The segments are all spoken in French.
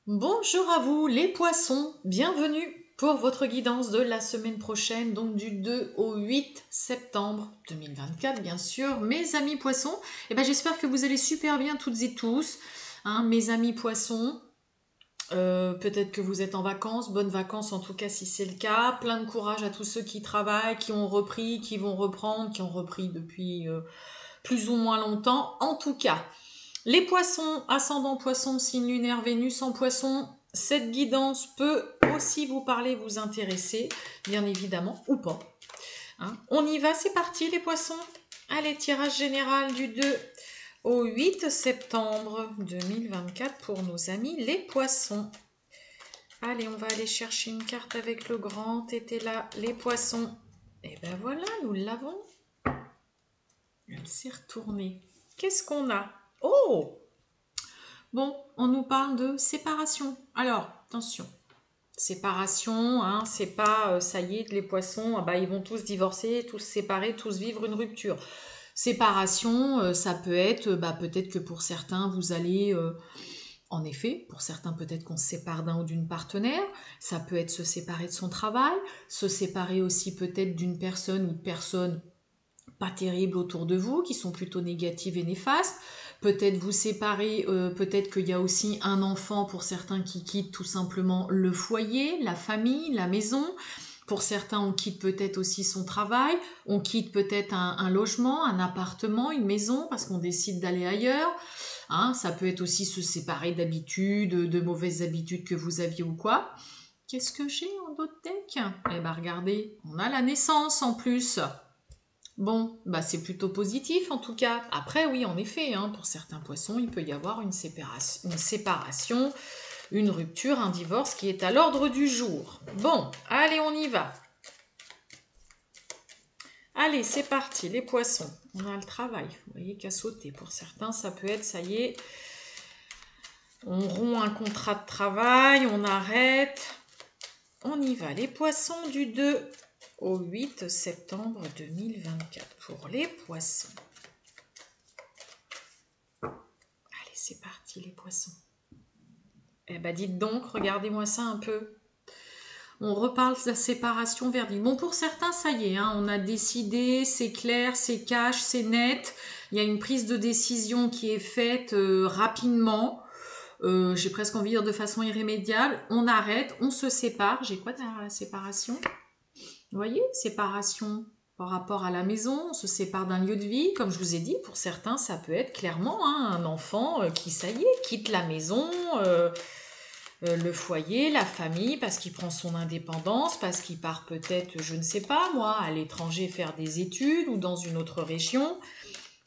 Bonjour à vous les poissons, bienvenue pour votre guidance de la semaine prochaine, donc du 2 au 8 septembre 2024 bien sûr. Mes amis poissons, j'espère que vous allez super bien toutes et tous, hein, mes amis poissons. Peut-être que vous êtes en vacances, bonnes vacances en tout cas si c'est le cas. Plein de courage à tous ceux qui travaillent, qui ont repris, qui vont reprendre, qui ont repris depuis plus ou moins longtemps. En tout cas, les poissons, ascendant poisson, signe lunaire, Vénus en poisson, cette guidance peut aussi vous parler, vous intéresser, bien évidemment, ou pas. Hein. On y va, c'est parti les poissons. Allez, tirage général du 2 au 8 septembre 2024 pour nos amis les poissons. Allez, on va aller chercher une carte avec le grand tété là, les poissons. Et ben voilà, nous l'avons. Elle s'est retournée. Qu'est-ce qu'on a? Oh! Bon, on nous parle de séparation. Alors, attention. Séparation, hein, c'est pas ça y est, les poissons, ils vont tous divorcer, tous se séparer, tous vivre une rupture. Séparation, ça peut être, peut-être que pour certains, vous allez, en effet, pour certains, peut-être qu'on se sépare d'un ou d'une partenaire. Ça peut être se séparer de son travail, se séparer aussi peut-être d'une personne ou de personnes pas terribles autour de vous, qui sont plutôt négatives et néfastes. Peut-être vous séparer, peut-être qu'il y a aussi un enfant pour certains qui quittent tout simplement le foyer, la famille, la maison. Pour certains, on quitte peut-être aussi son travail, on quitte peut-être un logement, un appartement, une maison, parce qu'on décide d'aller ailleurs. Hein, ça peut être aussi se séparer d'habitudes, de mauvaises habitudes que vous aviez ou quoi. Qu'est-ce que j'ai en d'autres decks? Eh ben regardez, on a la naissance en plus. Bon, c'est plutôt positif en tout cas. Après, oui, en effet, hein, pour certains poissons, il peut y avoir une séparation, une rupture, un divorce qui est à l'ordre du jour. Bon, allez, on y va. Allez, c'est parti, les poissons. On a le travail, vous voyez qu'à sauter. Pour certains, ça peut être, ça y est, on rompt un contrat de travail, on arrête. On y va, les poissons du 2 au 8 septembre 2024 pour les poissons. Allez, c'est parti les poissons. Eh ben dites donc, regardez-moi ça un peu. On reparle de la séparation verdict. Bon, pour certains, ça y est, hein, on a décidé, c'est clair, c'est cash, c'est net. Il y a une prise de décision qui est faite rapidement. J'ai presque envie de dire de façon irrémédiable. On arrête, on se sépare. J'ai quoi derrière la séparation? Vous voyez, séparation par rapport à la maison, on se sépare d'un lieu de vie. Comme je vous ai dit, pour certains, ça peut être clairement un enfant qui, ça y est, quitte la maison, le foyer, la famille, parce qu'il prend son indépendance, parce qu'il part peut-être, je ne sais pas moi, à l'étranger faire des études ou dans une autre région.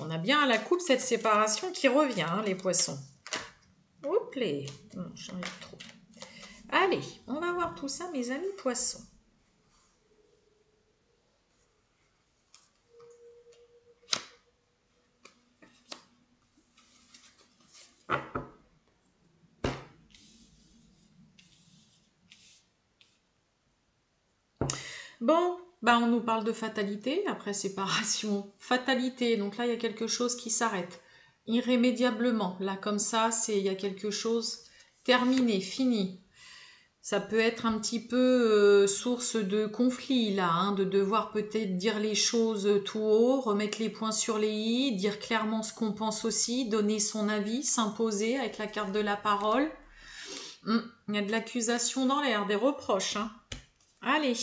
On a bien à la coupe cette séparation qui revient, hein, les poissons. Oups, j'en ai trop. Allez, on va voir tout ça, mes amis poissons. Bon, on nous parle de fatalité, après séparation, fatalité, donc là il y a quelque chose qui s'arrête irrémédiablement, là comme ça, il y a quelque chose terminé, fini. Ça peut être un petit peu source de conflit là, hein, de devoir peut-être dire les choses tout haut, remettre les points sur les i, dire clairement ce qu'on pense aussi, donner son avis, s'imposer avec la carte de la parole. Il y a de l'accusation dans l'air, des reproches. Hein. Allez,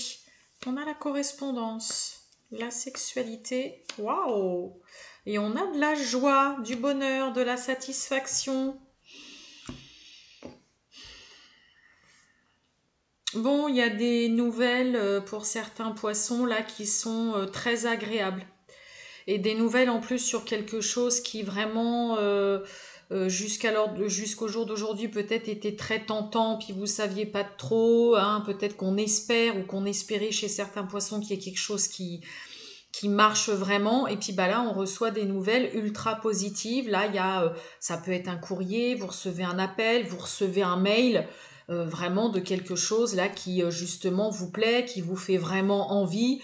on a la correspondance, la sexualité, waouh! Et on a de la joie, du bonheur, de la satisfaction. Bon, il y a des nouvelles pour certains poissons là qui sont très agréables. Et des nouvelles en plus sur quelque chose qui vraiment jusqu'au jour d'aujourd'hui peut-être était très tentant, puis vous saviez pas trop, hein, peut-être qu'on espère ou qu'on espérait chez certains poissons qu'il y ait quelque chose qui marche vraiment, et puis là on reçoit des nouvelles ultra positives. Là il y a ça peut être un courrier, vous recevez un appel, vous recevez un mail, vraiment de quelque chose là qui justement vous plaît, qui vous fait vraiment envie.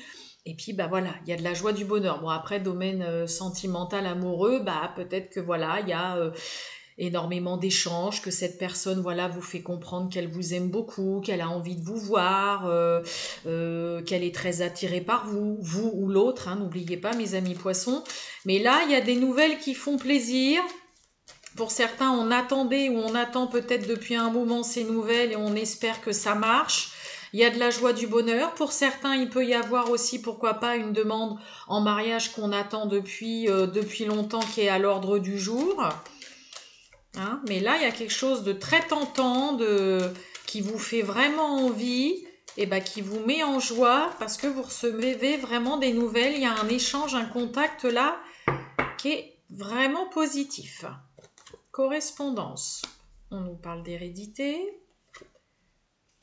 Et puis voilà, il y a de la joie, du bonheur. Bon après, domaine sentimental, amoureux, peut-être que voilà, énormément d'échanges, que cette personne, voilà, vous fait comprendre qu'elle vous aime beaucoup, qu'elle a envie de vous voir, qu'elle est très attirée par vous, vous ou l'autre, hein, n'oubliez pas mes amis poissons. Mais là, il y a des nouvelles qui font plaisir. Pour certains, on attendait ou on attend peut-être depuis un moment ces nouvelles et on espère que ça marche. Il y a de la joie, du bonheur. Pour certains, il peut y avoir aussi, pourquoi pas, une demande en mariage qu'on attend depuis longtemps, qui est à l'ordre du jour. Hein, mais là, il y a quelque chose de très tentant, qui vous fait vraiment envie, et ben, qui vous met en joie parce que vous recevez vraiment des nouvelles. Il y a un échange, un contact là qui est vraiment positif. Correspondance. On nous parle d'hérédité.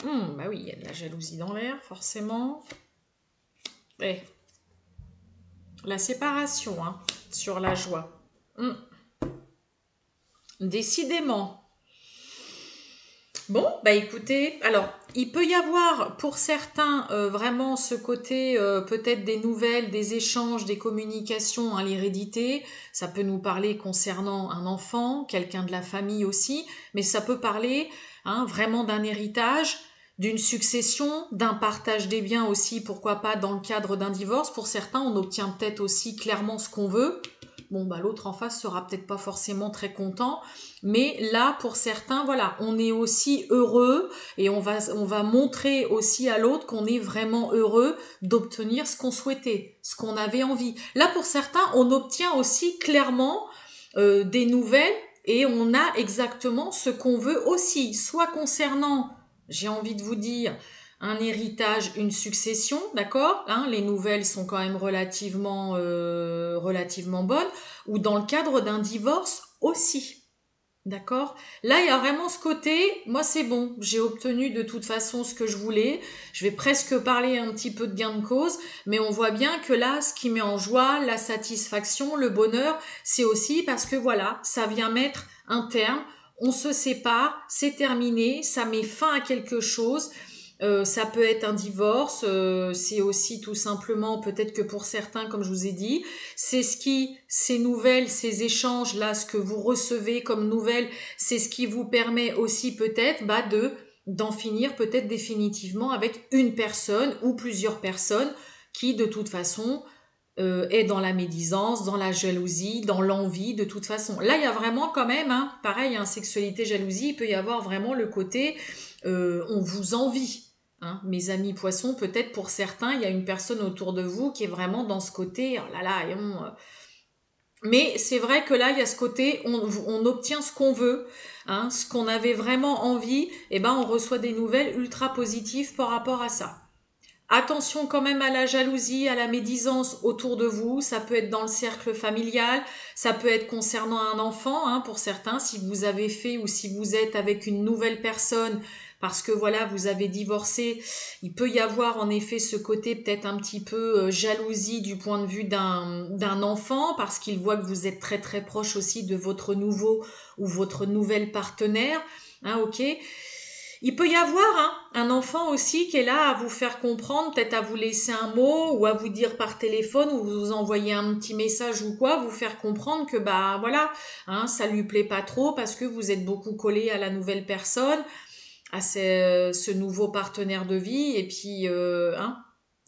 Bah oui, il y a de la jalousie dans l'air, forcément. Et la séparation, hein, sur la joie. Décidément. Bon, bah écoutez, alors, il peut y avoir pour certains vraiment ce côté peut-être des nouvelles, des échanges, des communications, hein, l'hérédité. Ça peut nous parler concernant un enfant, quelqu'un de la famille aussi, mais ça peut parler vraiment d'un héritage, d'une succession, d'un partage des biens aussi, pourquoi pas dans le cadre d'un divorce. Pour certains, on obtient peut-être aussi clairement ce qu'on veut. Bon, bah l'autre en face sera peut-être pas forcément très content. Mais là, pour certains, voilà, on est aussi heureux et on va montrer aussi à l'autre qu'on est vraiment heureux d'obtenir ce qu'on souhaitait, ce qu'on avait envie. Là, pour certains, on obtient aussi clairement des nouvelles et on a exactement ce qu'on veut aussi, soit concernant, j'ai envie de vous dire, un héritage, une succession, d'accord, hein, les nouvelles sont quand même relativement bonnes, ou dans le cadre d'un divorce aussi. D'accord? Là, il y a vraiment ce côté, moi c'est bon, j'ai obtenu de toute façon ce que je voulais. Je vais presque parler un petit peu de gain de cause, mais on voit bien que là, ce qui met en joie, la satisfaction, le bonheur, c'est aussi parce que voilà, ça vient mettre un terme, on se sépare, c'est terminé, ça met fin à quelque chose. Ça peut être un divorce, c'est aussi tout simplement, peut-être que pour certains, comme je vous ai dit, ces nouvelles, ces échanges là, ce que vous recevez comme nouvelles, c'est ce qui vous permet aussi peut-être d'en finir peut-être définitivement avec une personne ou plusieurs personnes qui de toute façon est dans la médisance, dans la jalousie, dans l'envie de toute façon. Là, il y a vraiment quand même, pareil, sexualité, jalousie, il peut y avoir vraiment le côté on vous envie. Hein, mes amis poissons, peut-être pour certains, il y a une personne autour de vous qui est vraiment dans ce côté, oh là là, mais c'est vrai que là, il y a ce côté, on obtient ce qu'on veut, ce qu'on avait vraiment envie, et ben on reçoit des nouvelles ultra positives par rapport à ça. Attention quand même à la jalousie, à la médisance autour de vous. Ça peut être dans le cercle familial, ça peut être concernant un enfant, pour certains, si vous avez fait ou si vous êtes avec une nouvelle personne parce que voilà, vous avez divorcé, il peut y avoir en effet ce côté peut-être un petit peu jalousie du point de vue d'un enfant parce qu'il voit que vous êtes très très proche aussi de votre nouveau ou votre nouvelle partenaire. Ok. Il peut y avoir un enfant aussi qui est là à vous faire comprendre, peut-être à vous laisser un mot ou à vous dire par téléphone ou vous envoyer un petit message ou quoi, vous faire comprendre que bah voilà, ça lui plaît pas trop parce que vous êtes beaucoup collé à la nouvelle personne, à ce nouveau partenaire de vie et puis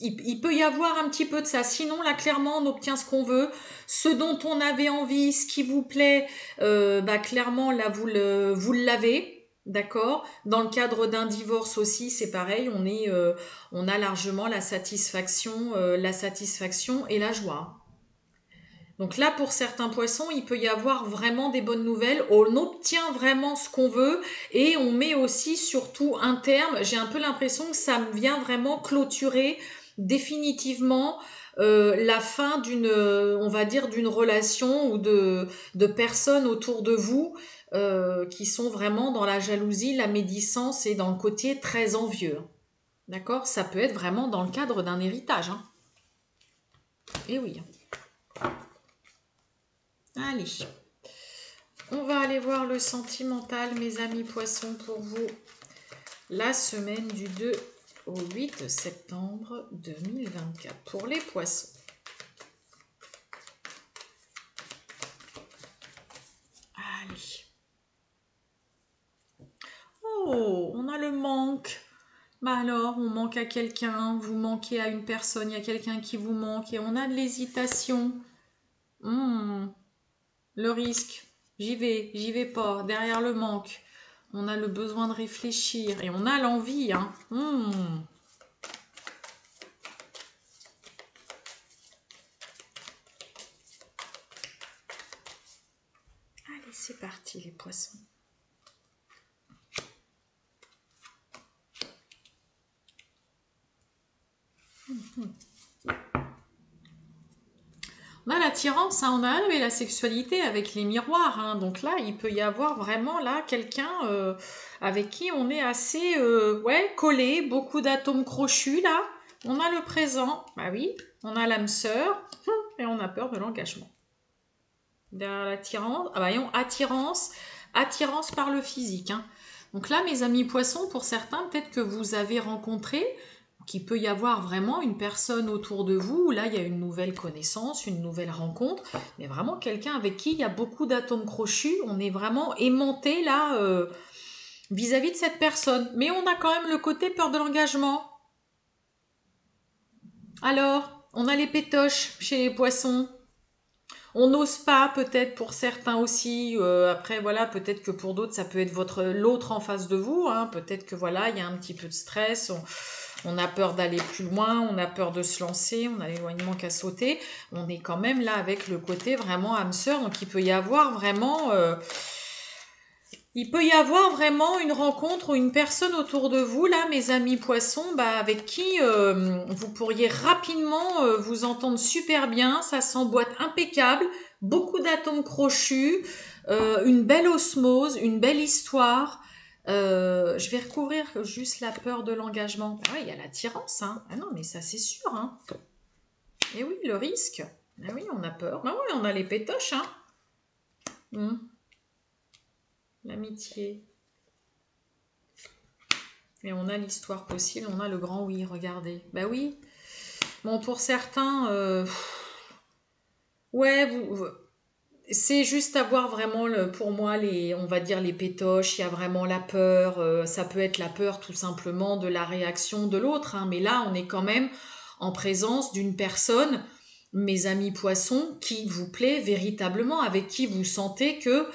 il peut y avoir un petit peu de ça. Sinon, là, clairement, on obtient ce qu'on veut, ce dont on avait envie, ce qui vous plaît, clairement, là, vous l'avez. D'accord. Dans le cadre d'un divorce aussi, c'est pareil. On a largement la satisfaction et la joie. Donc là, pour certains poissons, il peut y avoir vraiment des bonnes nouvelles. On obtient vraiment ce qu'on veut et on met aussi surtout un terme. J'ai un peu l'impression que ça vient vraiment clôturer définitivement la fin on va dire, d'une relation ou de personnes autour de vous qui sont vraiment dans la jalousie, la médisance et dans le côté très envieux. D'accord? Ça peut être vraiment dans le cadre d'un héritage. Et oui. Allez. On va aller voir le sentimental, mes amis poissons, pour vous. La semaine du 2 au 8 septembre 2024 pour les poissons. Allez. Oh, on a le manque. Bah alors, on manque à quelqu'un, vous manquez à une personne, il y a quelqu'un qui vous manque et on a de l'hésitation. Hmm, le risque, j'y vais pas, derrière le manque. On a le besoin de réfléchir et on a l'envie, hein. Allez, c'est parti les poissons. On a l'attirance, hein, on a mais la sexualité avec les miroirs. Hein. Donc là, il peut y avoir vraiment là quelqu'un avec qui on est assez ouais, collé, beaucoup d'atomes crochus là. On a le présent, bah oui, on a l'âme sœur et on a peur de l'engagement. Derrière l'attirance, ah bah voyons, attirance par le physique. Hein. Donc là, mes amis poissons, pour certains, peut-être que vous avez rencontré qu'il peut y avoir vraiment une personne autour de vous, où là il y a une nouvelle connaissance, une nouvelle rencontre, mais vraiment quelqu'un avec qui il y a beaucoup d'atomes crochus, on est vraiment aimanté là vis-à-vis de cette personne. Mais on a quand même le côté peur de l'engagement. Alors, on a les pétoches chez les poissons. On n'ose pas, peut-être pour certains aussi. Après, voilà, peut-être que pour d'autres, ça peut être l'autre en face de vous. Hein. Peut-être que voilà, il y a un petit peu de stress. On a peur d'aller plus loin. On a peur de se lancer. On a l'éloignement qu'à sauter. On est quand même là avec le côté vraiment âme sœur. Donc, il peut y avoir vraiment. Il peut y avoir vraiment une rencontre ou une personne autour de vous, là, mes amis poissons, bah, avec qui vous pourriez rapidement vous entendre super bien. Ça s'emboîte impeccable, beaucoup d'atomes crochus, une belle osmose, une belle histoire. Je vais recouvrir juste la peur de l'engagement. Ah oui, il y a l'attirance, hein. Ah non, mais ça c'est sûr, hein. Et oui, le risque. Ah oui, on a peur. Ah oui, on a les pétoches, hein. L'amitié. Et on a l'histoire possible, on a le grand oui, regardez. Bah oui. Bon, pour certains, ouais, c'est juste avoir vraiment, pour moi, on va dire les pétoches, il y a vraiment la peur. Ça peut être la peur tout simplement de la réaction de l'autre. Hein, mais là, on est quand même en présence d'une personne, mes amis poissons, qui vous plaît véritablement, avec qui vous sentez que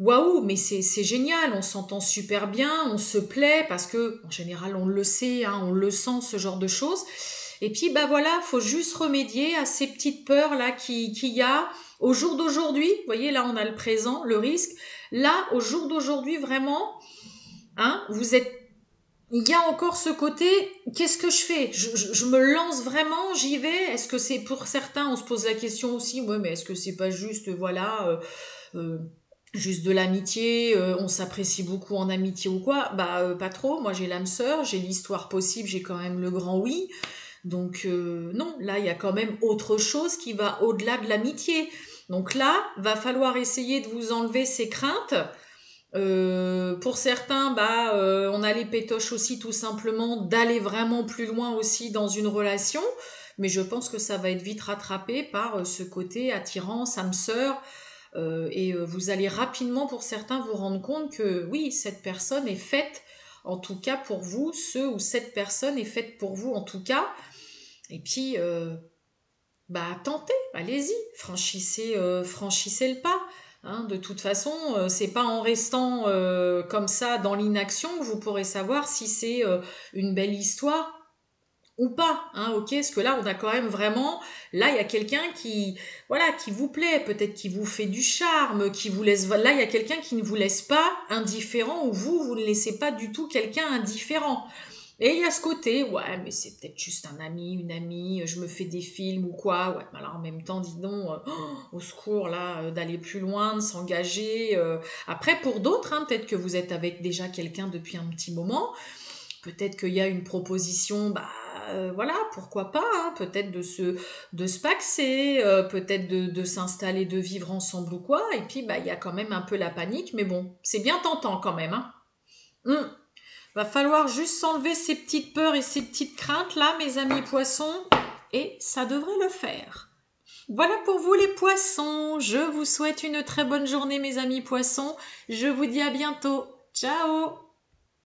waouh, mais c'est génial, on s'entend super bien, on se plaît parce que en général on le sait, hein, on le sent ce genre de choses. Et puis bah voilà, faut juste remédier à ces petites peurs là qu'il y a au jour d'aujourd'hui. Vous voyez là on a le présent, le risque. Là au jour d'aujourd'hui vraiment, hein, il y a encore ce côté, qu'est-ce que je fais je me lance vraiment, j'y vais. Est-ce que c'est pour certains, on se pose la question aussi, ouais mais est-ce que c'est pas juste voilà euh, juste de l'amitié, on s'apprécie beaucoup en amitié ou quoi, bah pas trop, moi j'ai l'âme sœur, j'ai l'histoire possible, j'ai quand même le grand oui, donc non, là il y a quand même autre chose qui va au-delà de l'amitié, donc là, va falloir essayer de vous enlever ces craintes. Pour certains, bah, on a les pétoches aussi tout simplement d'aller vraiment plus loin aussi dans une relation, mais je pense que ça va être vite rattrapé par ce côté attirance, âme sœur, et vous allez rapidement, pour certains, vous rendre compte que oui, cette personne est faite, en tout cas pour vous, ce ou cette personne est faite pour vous, en tout cas. Et puis, bah, tentez, allez-y, franchissez le pas. Hein. De toute façon, c'est pas en restant comme ça dans l'inaction que vous pourrez savoir si c'est une belle histoire ou pas, hein, ok, parce que là on a quand même vraiment, là il y a quelqu'un qui, voilà, qui vous plaît, peut-être qui vous fait du charme, qui vous laisse, là il y a quelqu'un qui ne vous laisse pas indifférent, ou vous ne laissez pas du tout quelqu'un indifférent. Et il y a ce côté, ouais, mais c'est peut-être juste un ami, une amie, je me fais des films ou quoi, ouais, mais alors en même temps, dis donc, au secours là, d'aller plus loin, de s'engager. Après, pour d'autres, hein, peut-être que vous êtes avec déjà quelqu'un depuis un petit moment, peut-être qu'il y a une proposition, bah voilà, pourquoi pas, hein, peut-être de se paxer, peut-être de s'installer, de vivre ensemble ou quoi, et puis bah il y a quand même un peu la panique, mais bon, c'est bien tentant quand même, hein. Va falloir juste s'enlever ces petites peurs et ces petites craintes là, mes amis poissons, et ça devrait le faire. Voilà pour vous les poissons, je vous souhaite une très bonne journée mes amis poissons, je vous dis à bientôt, ciao.